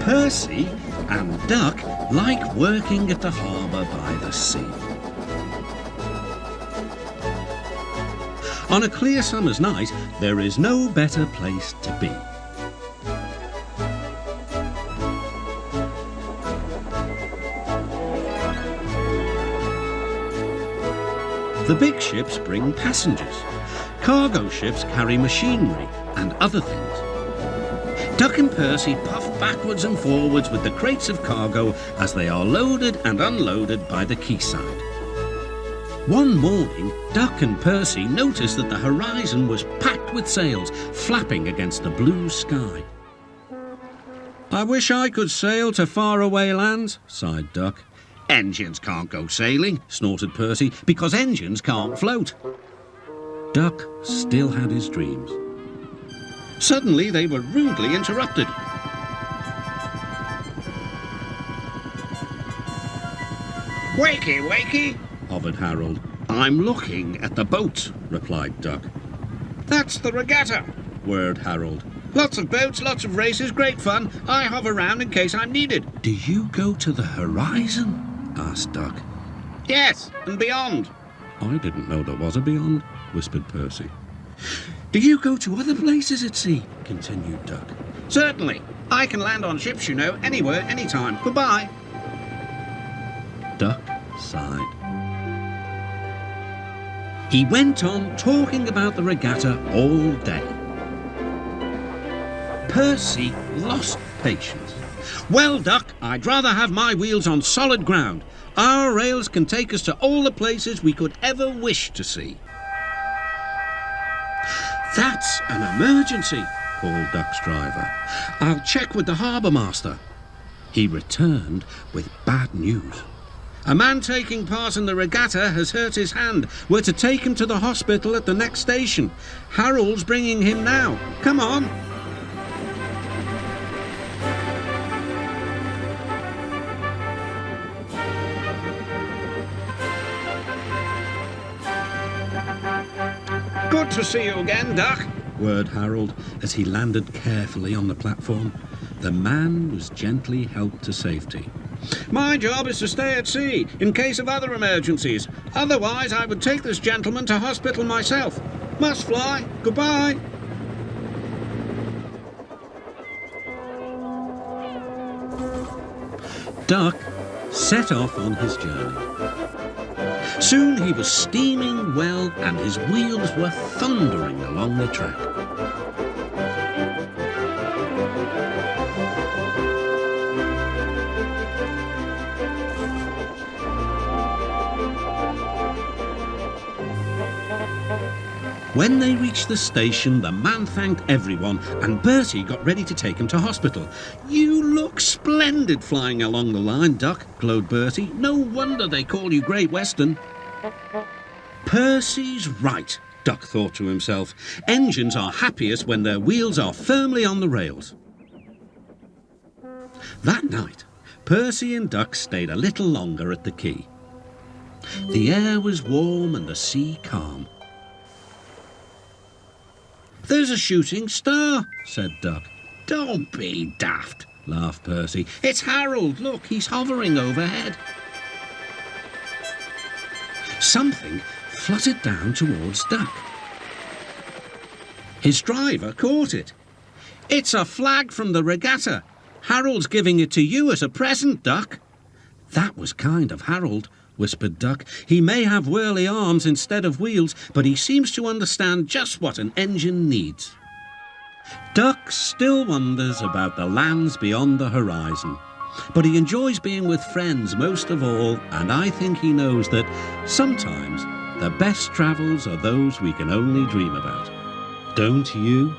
Percy and Duck like working at the harbour by the sea. On a clear summer's night, there is no better place to be. The big ships bring passengers. Cargo ships carry machinery and other things. Duck and Percy puff backwards and forwards with the crates of cargo as they are loaded and unloaded by the quayside. One morning, Duck and Percy noticed that the horizon was packed with sails, flapping against the blue sky. "I wish I could sail to faraway lands," sighed Duck. "Engines can't go sailing," snorted Percy, "because engines can't float." Duck still had his dreams. Suddenly they were rudely interrupted. "Wakey, wakey," hovered Harold. "I'm looking at the boats," replied Duck. "That's the regatta," whirred Harold. "Lots of boats, lots of races, great fun. I hover round in case I'm needed." "Do you go to the horizon?" asked Duck. "Yes, and beyond." "I didn't know there was a beyond," whispered Percy. "Do you go to other places at sea?" continued Duck. "Certainly. I can land on ships, you know, anywhere, anytime. Goodbye." Duck sighed. He went on talking about the regatta all day. Percy lost patience. "Well, Duck, I'd rather have my wheels on solid ground. Our rails can take us to all the places we could ever wish to see." "That's an emergency," called Duck's driver. "I'll check with the harbour master." He returned with bad news. "A man taking part in the regatta has hurt his hand. We're to take him to the hospital at the next station. Harold's bringing him now. Come on." "Good to see you again, Duck," whirred Harold as he landed carefully on the platform. The man was gently helped to safety. "My job is to stay at sea in case of other emergencies. Otherwise, I would take this gentleman to hospital myself. Must fly. Goodbye." Duck set off on his journey. Soon he was steaming well and his wheels were thundering along the track. When they reached the station, the man thanked everyone and Bertie got ready to take him to hospital. "You look splendid flying along the line, Duck," glowed Bertie. "No wonder they call you Great Western." Percy's right, Duck thought to himself. Engines are happiest when their wheels are firmly on the rails. That night, Percy and Duck stayed a little longer at the quay. The air was warm and the sea calm. "There's a shooting star," said Duck. "Don't be daft," laughed Percy. "It's Harold. Look, he's hovering overhead." Something fluttered down towards Duck. His driver caught it. "It's a flag from the regatta. Harold's giving it to you as a present, Duck." "That was kind of Harold," whispered Duck. "He may have whirly arms instead of wheels, but he seems to understand just what an engine needs." Duck still wonders about the lands beyond the horizon, but he enjoys being with friends most of all, and I think he knows that sometimes the best travels are those we can only dream about. Don't you?